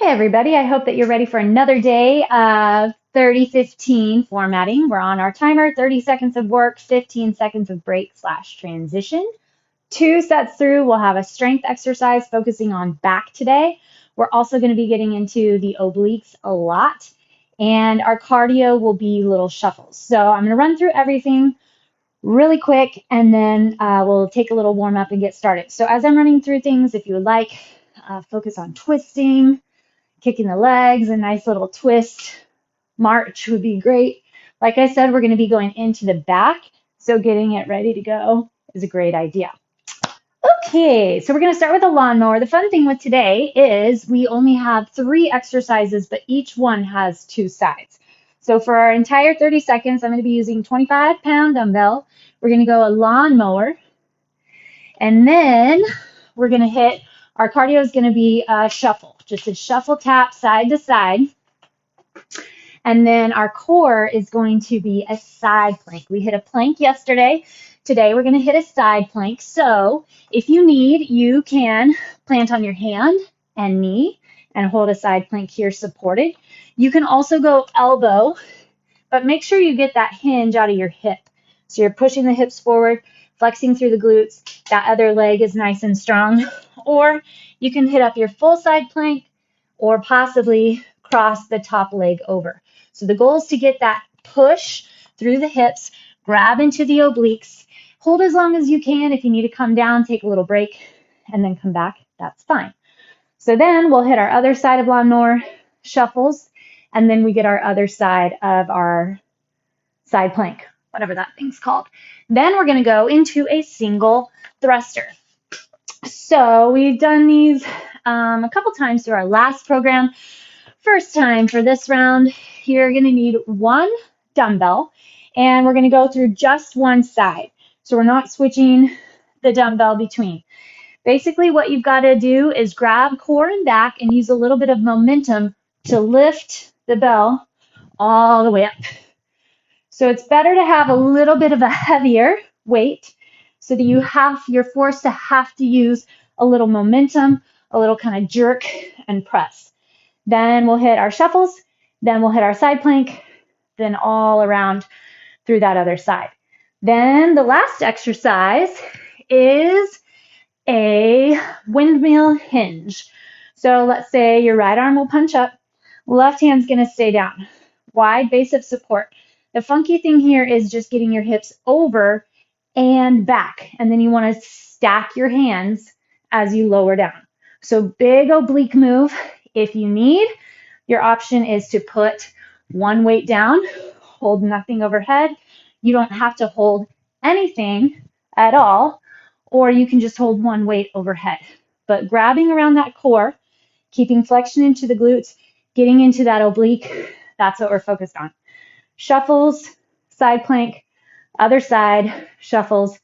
Hey everybody, I hope that you're ready for another day of 30-15 formatting. We're on our timer, 30 seconds of work, 15 seconds of break/transition. 2 sets through, we'll have a strength exercise focusing on back today. We're also going to be getting into the obliques a lot, and our cardio will be little shuffles. So I'm going to run through everything really quick, and then we'll take a little warm up and get started. So as I'm running through things, if you would like, focus on twisting, kicking the legs, a nice little twist march would be great. Like I said, we're going to be going into the back, so getting it ready to go is a great idea. Okay, so we're going to start with a lawnmower. The fun thing with today is we only have 3 exercises, but each one has 2 sides. So for our entire 30 seconds, I'm going to be using 25-pound dumbbell. We're going to go a lawnmower, and then we're going to hit, our cardio is going to be a shuffle, just a shuffle tap side to side. And then our core is going to be a side plank. We hit a plank yesterday. Today we're going to hit a side plank. So if you need, you can plant on your hand and knee and hold a side plank here supported. You can also go elbow, but make sure you get that hinge out of your hip. So you're pushing the hips forward, flexing through the glutes. That other leg is nice and strong. Or you can hit up your full side plank or possibly cross the top leg over. So the goal is to get that push through the hips, grab into the obliques, hold as long as you can. If you need to come down, take a little break, and then come back, that's fine. So then we'll hit our other side of lawnmower, shuffles, and then we get our other side of our side plank, whatever that thing's called. Then we're going to go into a single thruster. So we've done these a couple times through our last program. First time for this round, you're going to need 1 dumbbell, and we're going to go through just one side. So we're not switching the dumbbell between. Basically, what you've got to do is grab core and back and use a little bit of momentum to lift the bell all the way up. So it's better to have a little bit of a heavier weight so that you're forced to have to use a little momentum, a little kind of jerk and press. Then we'll hit our shuffles, then we'll hit our side plank, then all around through that other side. Then the last exercise is a windmill hinge. So let's say your right arm will punch up, left hand's going to stay down. Wide base of support. The funky thing here is just getting your hips over and back, and then you want to stack your hands as you lower down. So big oblique move. If you need, your option is to put 1 weight down, hold nothing overhead. You don't have to hold anything at all, or you can just hold 1 weight overhead. But grabbing around that core, keeping flexion into the glutes, getting into that oblique, that's what we're focused on. Shuffles, side plank, other side, shuffles,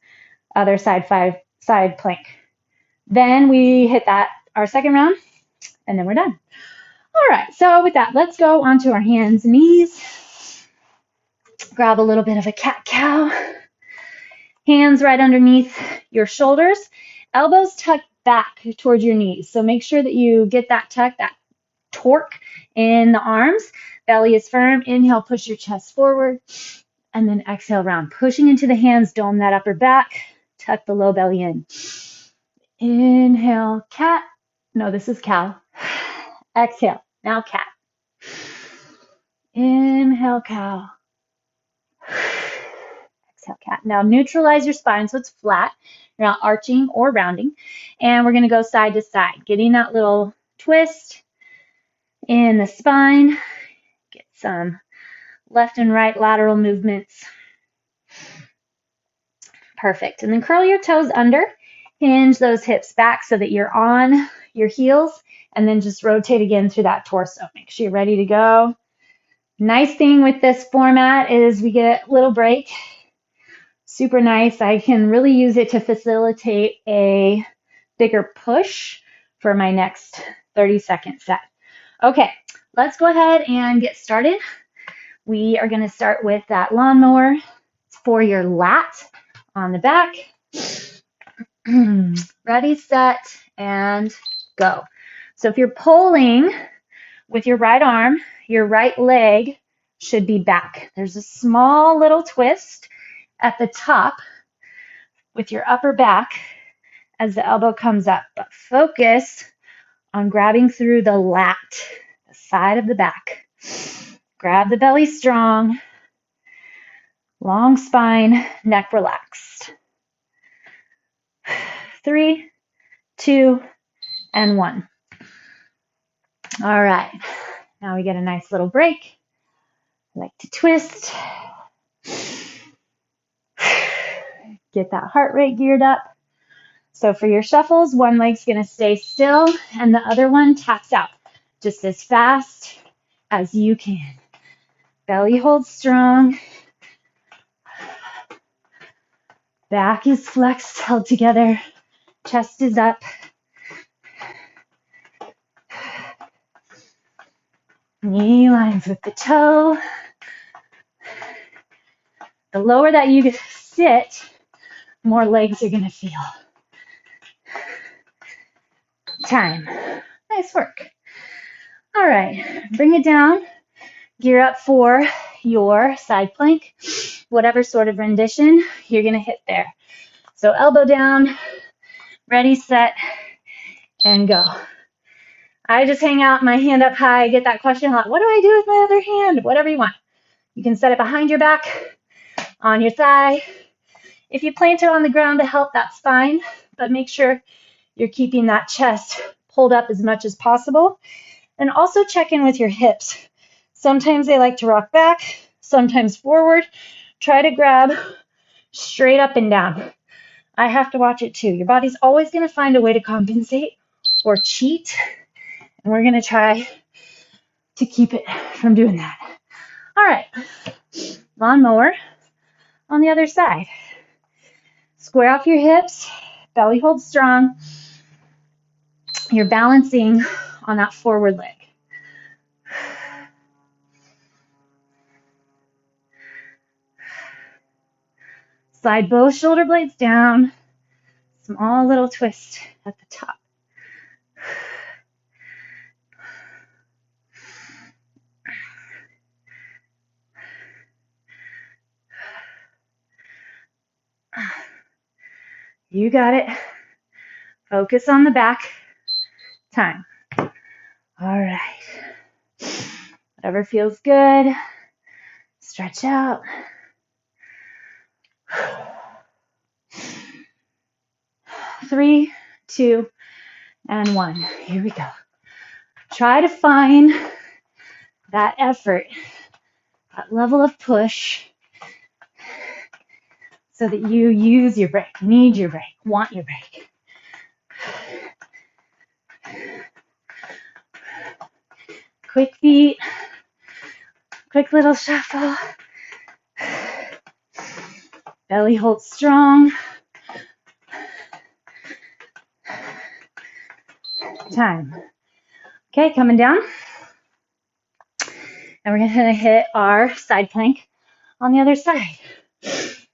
other side, side plank. Then we hit that, our second round, and then we're done. All right, so with that, let's go onto our hands and knees. Grab a little bit of a cat-cow. Hands right underneath your shoulders. Elbows tucked back towards your knees. So make sure that you get that tuck, that torque in the arms. Belly is firm. Inhale, push your chest forward. And then exhale, round. Pushing into the hands, dome that upper back. Tuck the low belly in. Inhale, cat. No, this is cow. Exhale, now cat. Inhale, cow. Exhale, cat. Now neutralize your spine so it's flat. You're not arching or rounding. And we're going to go side to side, getting that little twist in the spine. Get some left and right lateral movements. Perfect. And then curl your toes under. Hinge those hips back so that you're on your heels. And then just rotate again through that torso. Make sure you're ready to go. Nice thing with this format is we get a little break. Super nice. I can really use it to facilitate a bigger push for my next 30-second set. Okay, let's go ahead and get started. We are going to start with that lawnmower for your lat on the back. Ready, set, and go. So if you're pulling With your right arm, your right leg should be back. There's a small little twist at the top with your upper back as the elbow comes up, but focus on grabbing through the lat, the side of the back. Grab the belly strong, long spine, neck relaxed. 3, 2, and 1. All right, now we get a nice little break. I like to twist. Get that heart rate geared up. So for your shuffles, one leg's going to stay still and the other one taps out just as fast as you can. Belly holds strong. Back is flexed, held together. Chest is up. Knee lines with the toe. The lower that you sit, more legs are going to feel. Time. Nice work. All right, bring it down. Gear up for your side plank. Whatever sort of rendition you're going to hit there. So elbow down, ready, set, and go. I just hang out, my hand up high. I get that question a lot. What do I do with my other hand? Whatever you want. You can set it behind your back, on your thigh. If you plant it on the ground to help, that's fine. But make sure you're keeping that chest pulled up as much as possible. And also check in with your hips. Sometimes they like to rock back, sometimes forward. Try to grab straight up and down. I have to watch it too. Your body's always going to find a way to compensate or cheat. And we're going to try to keep it from doing that. All right. Lawnmower on the other side. Square off your hips. Belly holds strong. You're balancing on that forward leg. Slide both shoulder blades down. Small little twist at the top. You got it. Focus on the back. Time. All right. Whatever feels good. Stretch out. Three, 2, and 1. Here we go. Try to find that effort, that level of push, so that you use your break, need your break, want your break. Quick feet, quick little shuffle. Belly holds strong. Time. Okay, coming down. And we're going to hit our side plank on the other side. Let's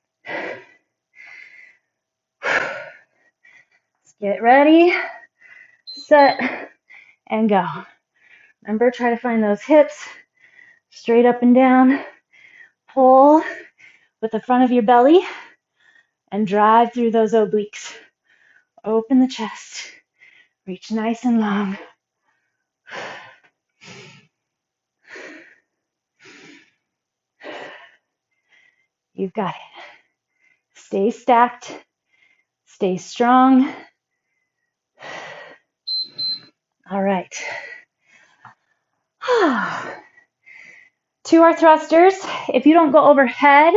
get ready, set, and go. Remember, try to find those hips straight up and down. Pull with the front of your belly and drive through those obliques. Open the chest. Reach nice and long. You've got it. Stay stacked. Stay strong. All right. To our thrusters, if you don't go overhead,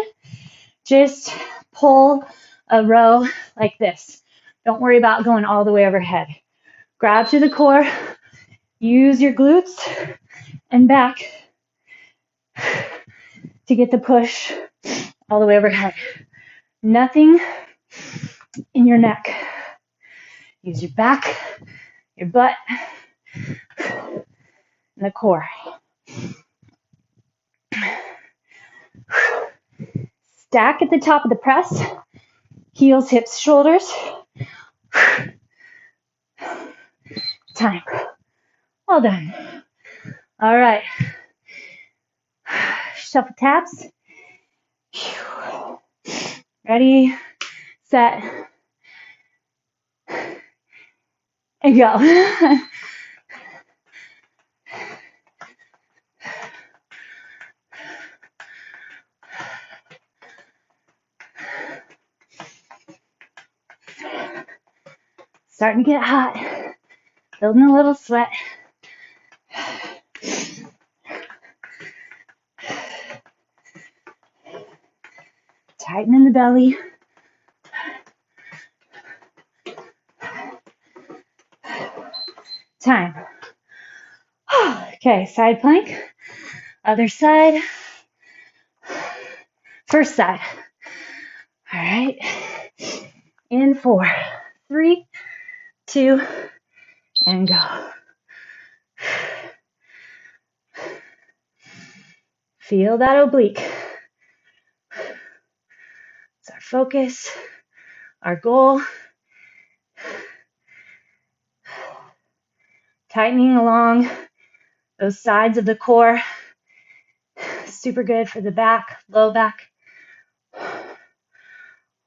just pull a row like this. Don't worry about going all the way overhead. Grab to the core. Use your glutes and back to get the push all the way overhead. Nothing in your neck. Use your back, your butt, and the core. Stack at the top of the press. Heels, hips, shoulders. Time. Well done. All right. Shuffle taps. Ready, set, and go. Starting to get hot. Building a little sweat. Tightening the belly. Time. Okay, side plank. Other side. First side. All right. In 4, 3, 2, and go. Feel that oblique. It's our focus, our goal. Tightening along those sides of the core. Super good for the back, low back.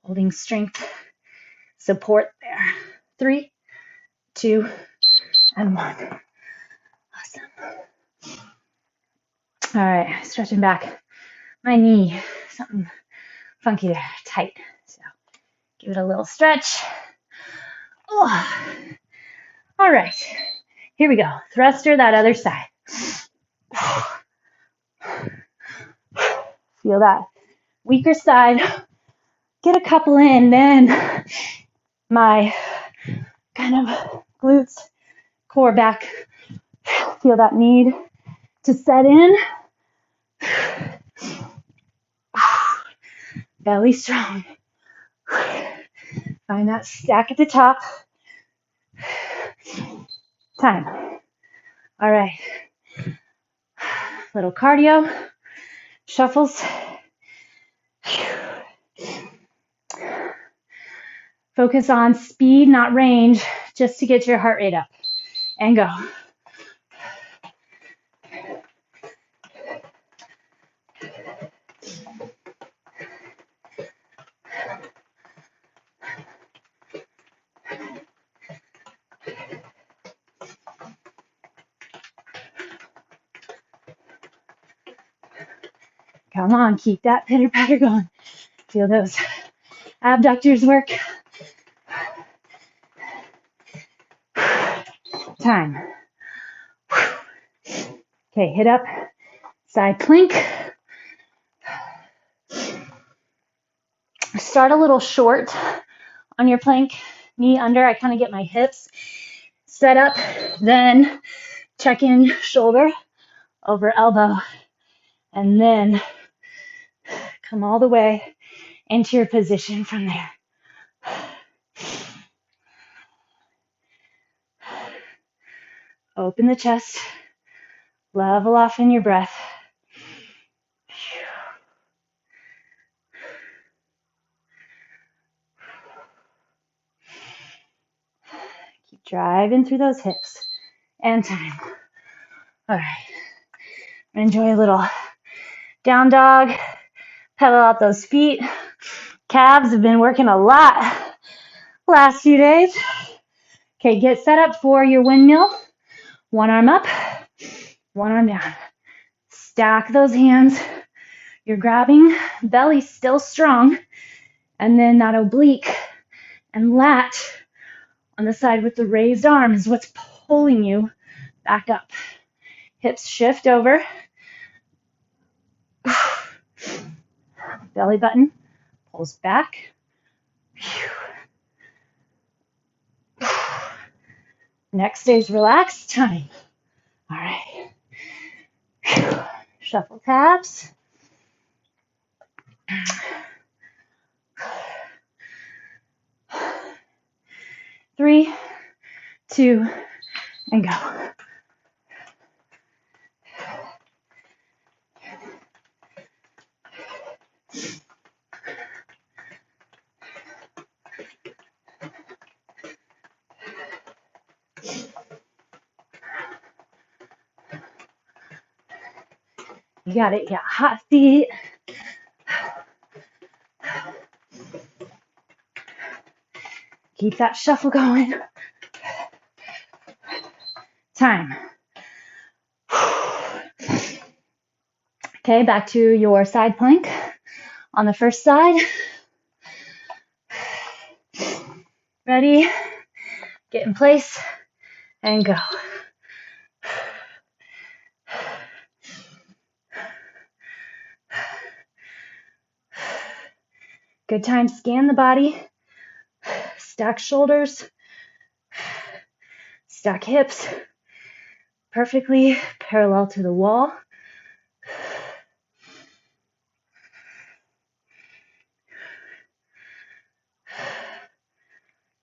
Holding strength, support there. 3, 2, and 1. Awesome. All right, stretching back. My knee, something funky there, tight. So give it a little stretch. Oh. All right, here we go. Thruster that other side. Feel that weaker side. Get a couple in, then my kind of glutes, core back. Feel that need to set in. Belly strong. Find that stack at the top. Time. All right. Little cardio. Shuffles. Focus on speed, not range, just to get your heart rate up. And go. Come on, keep that pitter patter going. Feel those abductors work. Time. Okay, hit up, side plank. Start a little short on your plank, knee under. I kind of get my hips set up, then check in shoulder over elbow, and then come all the way into your position from there. Open the chest, level off in your breath. Keep driving through those hips. And time. All right. Enjoy a little down dog. Pedal out those feet. Calves have been working a lot last few days. Okay, get set up for your windmill. One arm up, one arm down. Stack those hands. You're grabbing, belly still strong, and then that oblique and lat on the side with the raised arm is what's pulling you back up. Hips shift over. Belly button pulls back. Neck stays relaxed. Time. All right. Shuffle taps. 3, 2, and go. You got it. You got hot feet. Keep that shuffle going. Time. Okay, back to your side plank. On the first side. Ready? Get in place and go. Good time. Scan the body. Stack shoulders. Stack hips. Perfectly parallel to the wall.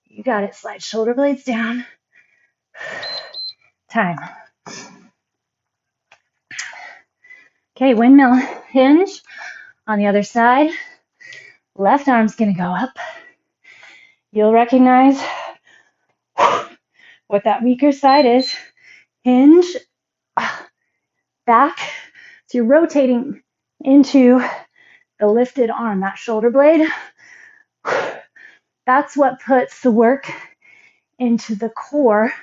You got it. Slide shoulder blades down. Time. Okay, windmill hinge on the other side. Left arm's going to go up. You'll recognize what that weaker side is. Hinge, back. So you're rotating into the lifted arm, that shoulder blade. That's what puts the work into the core,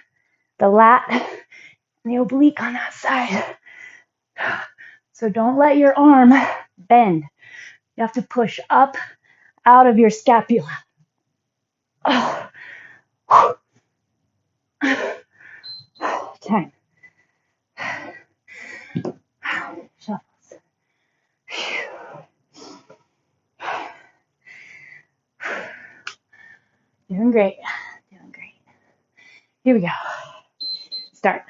the lat, and the oblique on that side. So don't let your arm bend. You have to push up out of your scapula. Time. Shuffles. Doing great. Doing great. Here we go. Start.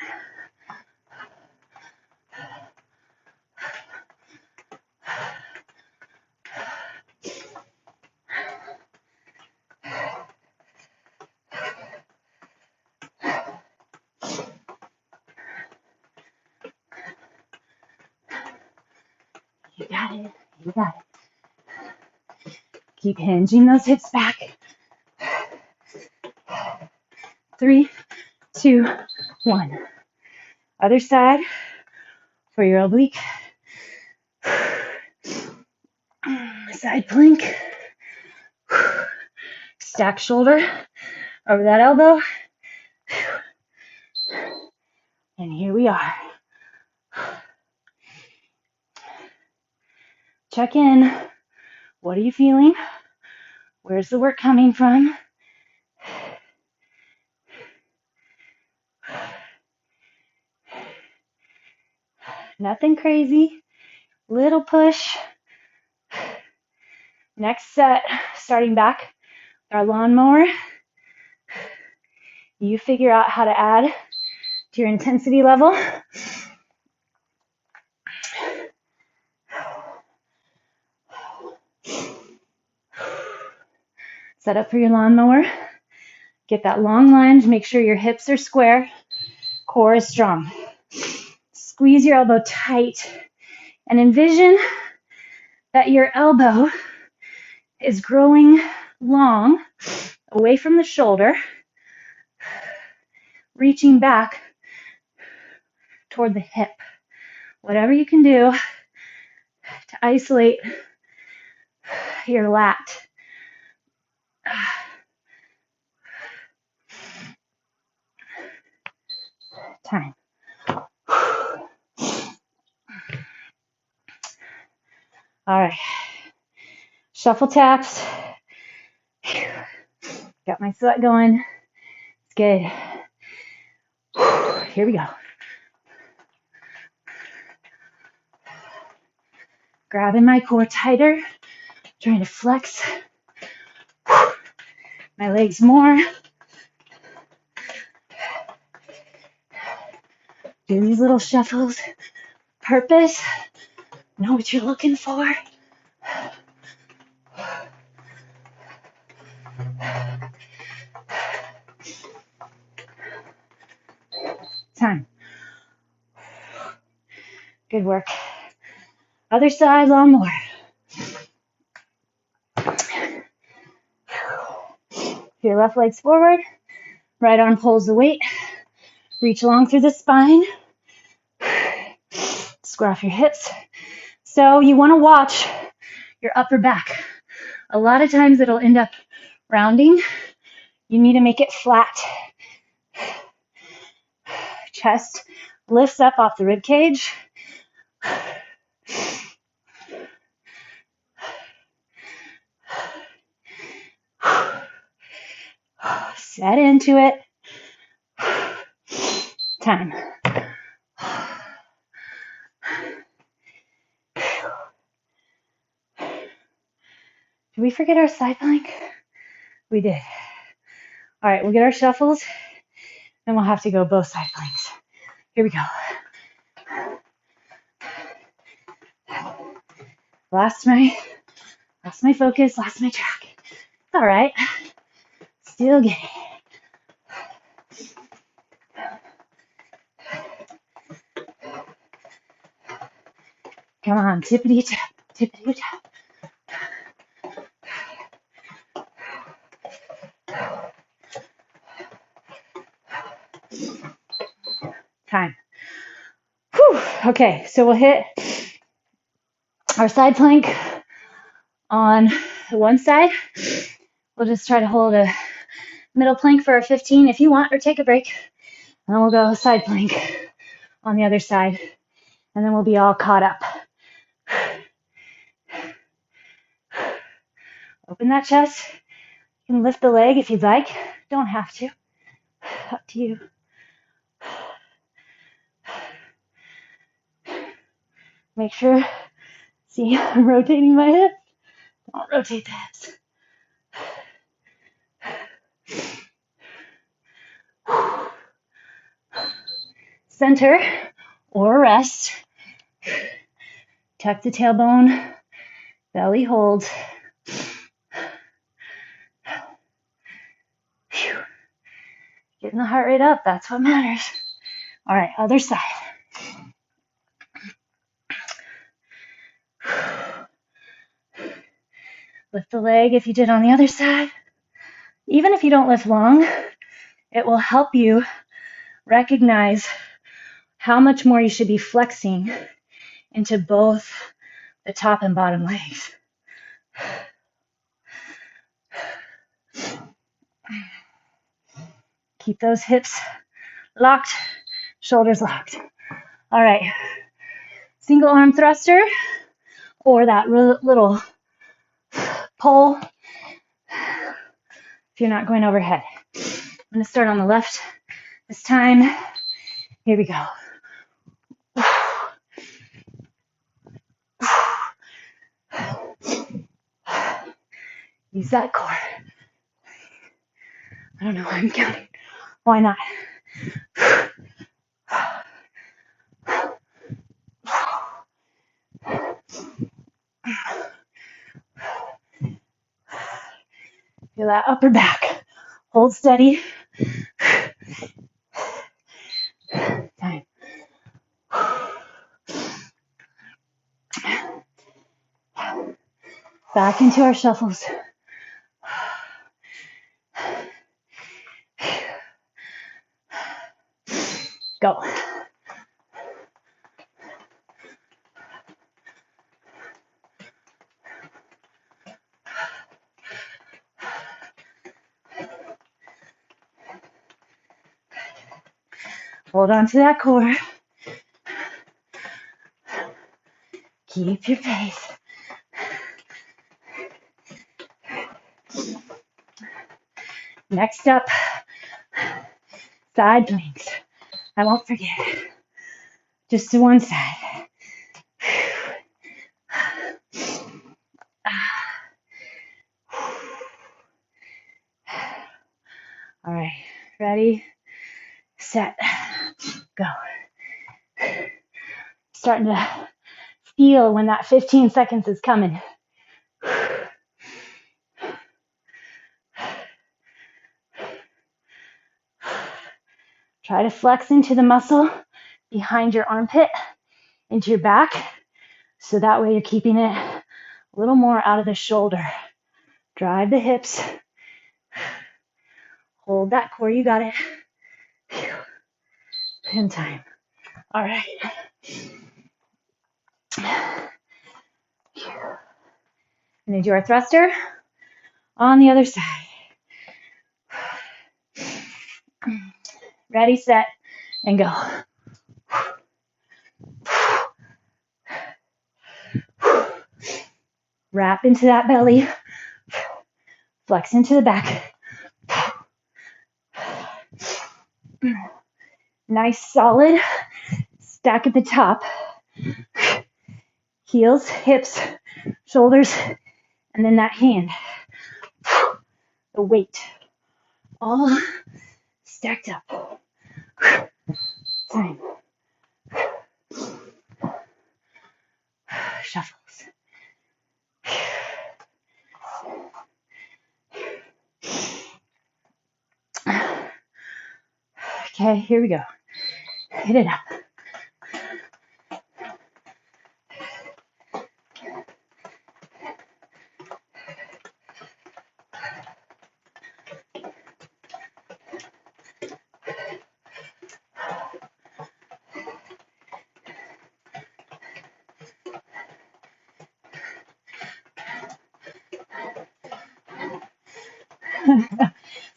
You got it. You got it. Keep hinging those hips back. 3, 2, 1. Other side for your oblique. Side plank. Stack shoulder over that elbow. And here we are. Check in. What are you feeling? Where's the work coming from? Nothing crazy. Little push. Next set, starting back, our lawnmower. You figure out how to add to your intensity level. Set up for your lawnmower. Get that long lunge. Make sure your hips are square. Core is strong. Squeeze your elbow tight and envision that your elbow is growing long away from the shoulder, reaching back toward the hip. Whatever you can do to isolate your lat. Time. All right. Shuffle taps. Got my sweat going. It's good. Here we go. Grabbing my core tighter. Trying to flex my legs more. Do these little shuffles. Purpose. Know what you're looking for. Time. Good work. Other side, lawnmower. Your left leg's forward. Right arm pulls the weight. Reach long through the spine. Square off your hips. So you want to watch your upper back. A lot of times it'll end up rounding. You need to make it flat. Chest lifts up off the rib cage. Set into it. Time. Did we forget our side plank? We did. All right, we'll get our shuffles, then we'll have to go both side planks. Here we go. Lost my focus, lost my track. It's all right. Still getting it. Come on, tippity tap, tippity tap. Time. Whew. Okay, so we'll hit our side plank on one side. We'll just try to hold a middle plank for our 15 if you want, or take a break. And then we'll go side plank on the other side. And then we'll be all caught up. Open that chest. You can lift the leg if you'd like. Don't have to. Up to you. Make sure, see, I'm rotating my hips. Don't rotate the hips. Center or rest. Tuck the tailbone. Belly hold. Getting the heart rate up, that's what matters. All right, other side. Lift the leg if you did on the other side. Even if you don't lift long, it will help you recognize how much more you should be flexing into both the top and bottom legs. Keep those hips locked, shoulders locked. All right, single arm thruster or that little pull if you're not going overhead. I'm going to start on the left this time. Here we go. Use that core. I don't know why I'm counting. Why not? Feel that upper back. Hold steady. Time. Back into our shuffles. Go. Hold on to that core. Keep your pace. Next up, side planks. I won't forget. Just to one side. All right, ready, set, go. Starting to feel when that 15 seconds is coming. Try to flex into the muscle behind your armpit, into your back, so that way you're keeping it a little more out of the shoulder. Drive the hips. Hold that core, you got it. In time. All right. We're going to do our thruster on the other side. Ready, set, and go. Wrap into that belly. Flex into the back. Nice, solid stack at the top. Heels, hips, shoulders, and then that hand. The weight. All stacked up. Time. Shuffles. Okay, here we go. Hit it up.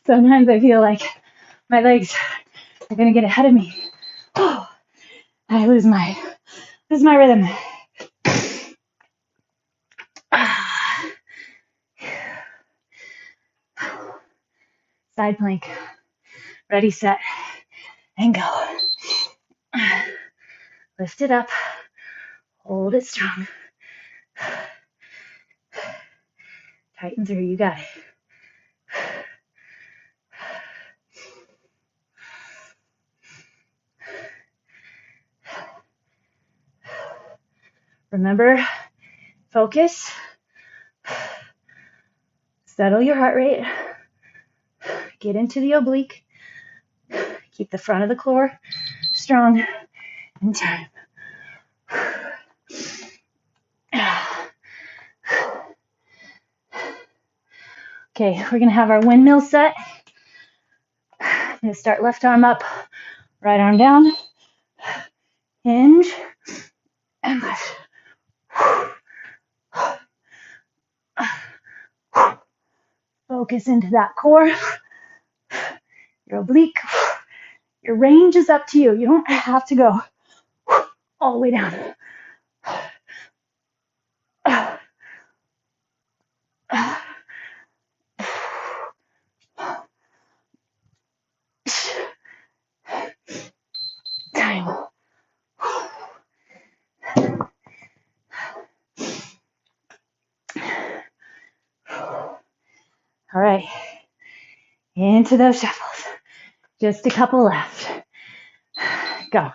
Sometimes I feel like my legs are gonna get ahead of me. Oh, I lose my rhythm. Side plank. Ready, set, and go. Lift it up. Hold it strong. Tighten through. You got it. Remember, focus. Settle your heart rate. Get into the oblique. Keep the front of the core strong and time. Okay, we're gonna have our windmill set. I'm gonna start left arm up, right arm down. Hinge and lift. Focus into that core. Your oblique. Your range is up to you. You don't have to go all the way down. Time. All right. Into those shuffles. Just a couple left. Go.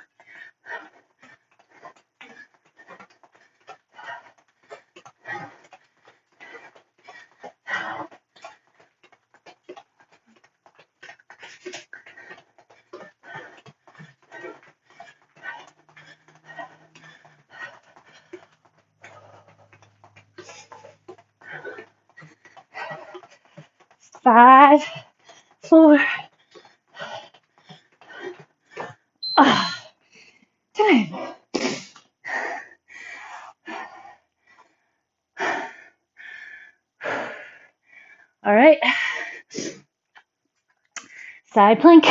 Five, four. Time. All right. Side plank.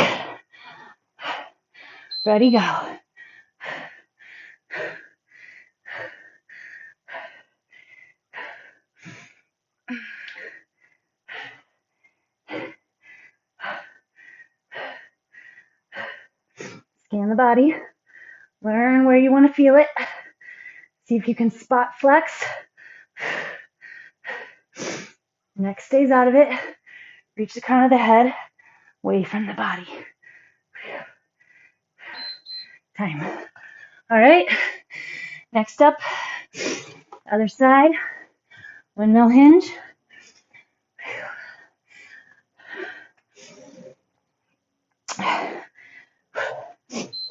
Ready, go. Scan the body. Learn where you want to feel it. See if you can spot flex. Neck stays out of it. Reach the crown of the head, away from the body. Time. All right. Next up, other side. Windmill hinge.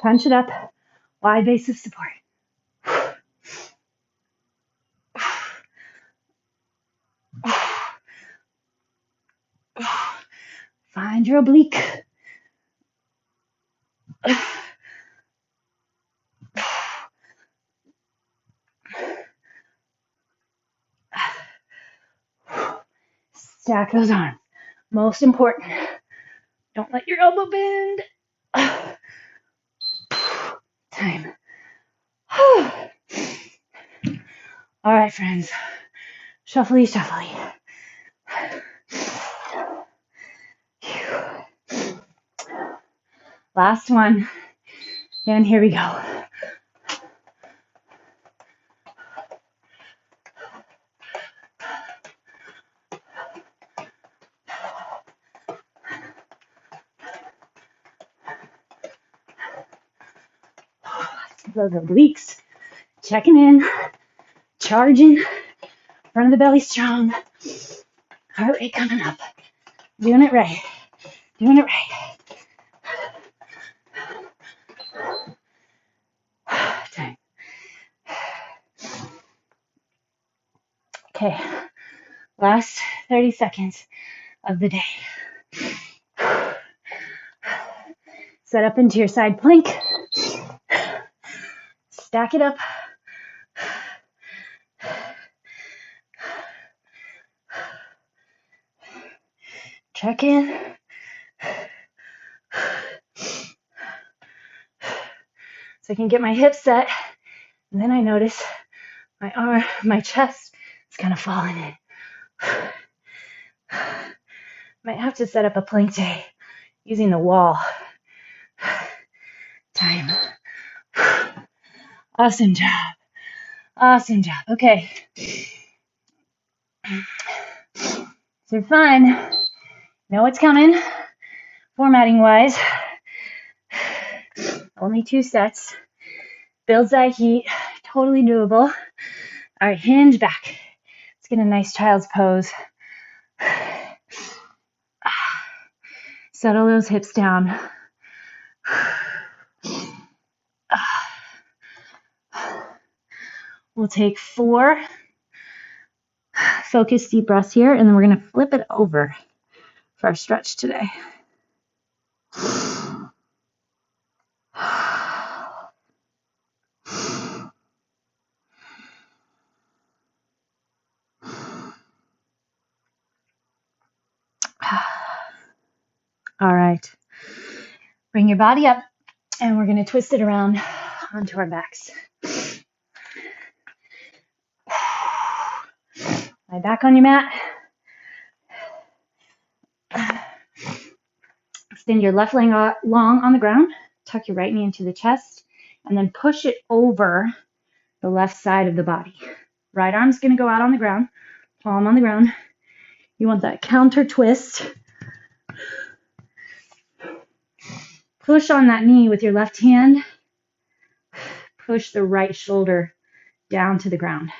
Punch it up. Wide base of support. Find your oblique. Stack those arms. Most important, don't let your elbow bend. Time. All right, friends. Shuffly, shuffly. Last one. And here we go. Those obliques. Checking in. Charging. Front of the belly strong. Heart rate coming up. Doing it right. Doing it right. Time. Okay. Last 30 seconds of the day. Set up into your side plank. Stack it up. Check in. So I can get my hips set. And then I notice my chest is kind of falling in. Might have to set up a plank day using the wall. Time. Awesome job. Awesome job. Okay. So fun. Know what's coming. Formatting wise. Only 2 sets. Builds that heat. Totally doable. All right, hinge back. Let's get a nice child's pose. Settle those hips down. We'll take 4 focused deep breaths here, and then we're going to flip it over for our stretch today. All right. Bring your body up, and we're going to twist it around onto our backs. Lie back on your mat. Extend your left leg long on the ground. Tuck your right knee into the chest, and then push it over the left side of the body. Right arm's going to go out on the ground, palm on the ground. You want that counter twist. Push on that knee with your left hand. Push the right shoulder down to the ground.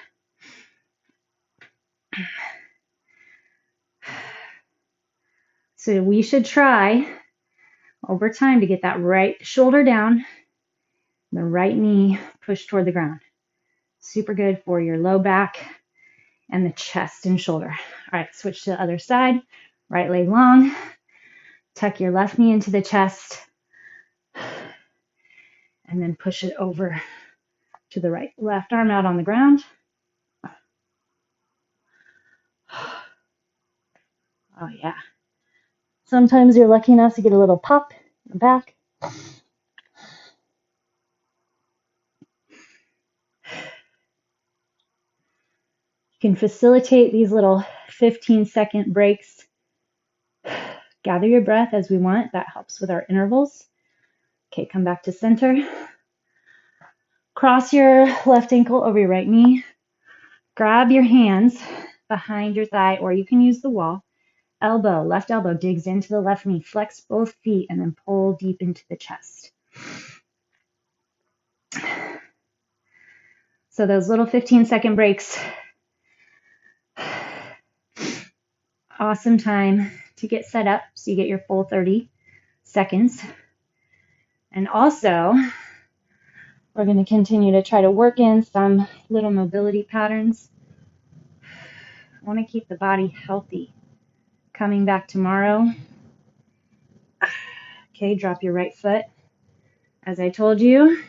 So we should try over time to get that right shoulder down, the right knee pushed toward the ground. Super good for your low back and the chest and shoulder. All right, switch to the other side. Right leg long. Tuck your left knee into the chest. And then push it over to the right. Left arm out on the ground. Oh, yeah. Sometimes you're lucky enough to get a little pop in the back. You can facilitate these little 15-second breaks. Gather your breath as we want. That helps with our intervals. Okay, come back to center. Cross your left ankle over your right knee. Grab your hands behind your thigh, or you can use the wall. Left elbow digs into the left knee. Flex both feet and then pull deep into the chest. So those little 15-second breaks. Awesome time to get set up so you get your full 30 seconds. And also, we're going to continue to try to work in some little mobility patterns. I want to keep the body healthy. Coming back tomorrow. Okay, drop your right foot. As I told you,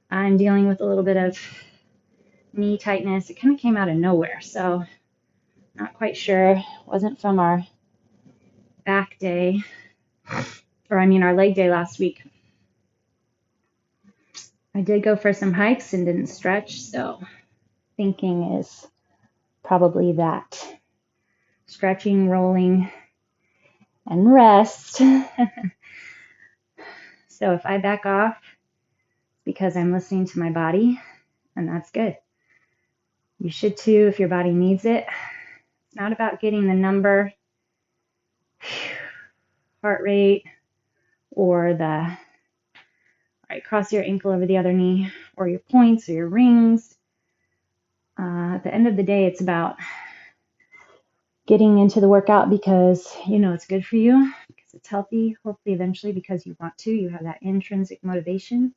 I'm dealing with a little bit of knee tightness. It kind of came out of nowhere. So Not quite sure. Wasn't from our back day, or I mean our leg day last week. I did go for some hikes and didn't stretch, so thinking is probably that. Stretching, rolling, and rest. So if I back off, it's because I'm listening to my body, and that's good. You should too if your body needs it. It's not about getting the number, heart rate, or the, all right, cross your ankle over the other knee, or your points or your rings. At the end of the day, it's about getting into the workout because you know it's good for you, because it's healthy, hopefully eventually because you want to. You have that intrinsic motivation.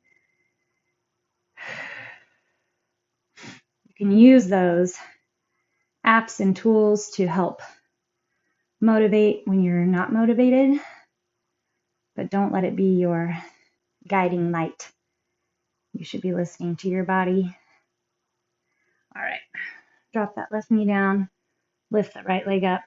You can use those apps and tools to help motivate when you're not motivated, but don't let it be your guiding light. You should be listening to your body. All right, drop that left knee down, lift that right leg up.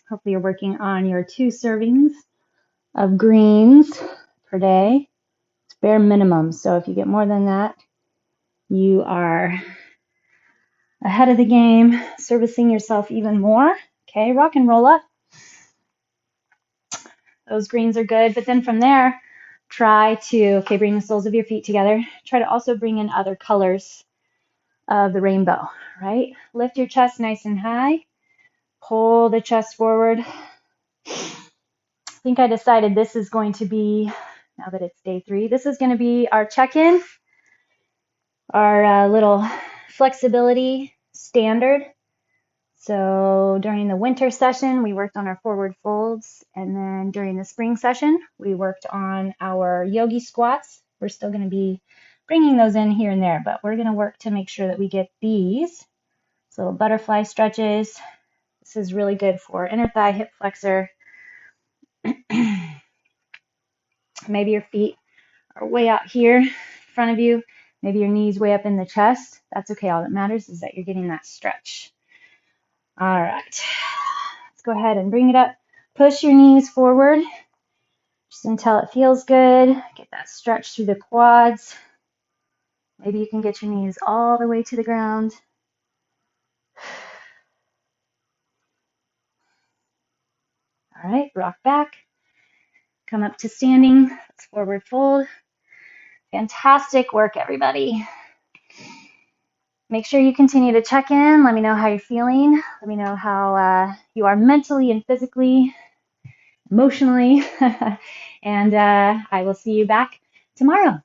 Hopefully you're working on your 2 servings of greens per day. It's bare minimum, so if you get more than that, you are ahead of the game, servicing yourself even more. Okay, rock and roll up. Those greens are good, but then from there, try to, okay, bring the soles of your feet together. Try to also bring in other colors of the rainbow, right? Lift your chest nice and high. Pull the chest forward. I think I decided this is going to be, now that it's day 3, this is going to be our check-in, our little flexibility standard. So during the winter session, we worked on our forward folds. And then during the spring session, we worked on our yogi squats. We're still going to be bringing those in here and there, but we're going to work to make sure that we get these little butterfly stretches. This is really good for inner thigh, hip flexor. Maybe your feet are way out here in front of you. Maybe your knees way up in the chest. That's okay. All that matters is that you're getting that stretch. All right. Let's go ahead and bring it up. Push your knees forward just until it feels good. Get that stretch through the quads. Maybe you can get your knees all the way to the ground. All right, rock back. Come up to standing. Let's forward fold. Fantastic work, everybody. Make sure you continue to check in. Let me know how you're feeling. Let me know how you are mentally and physically, emotionally. And I will see you back tomorrow.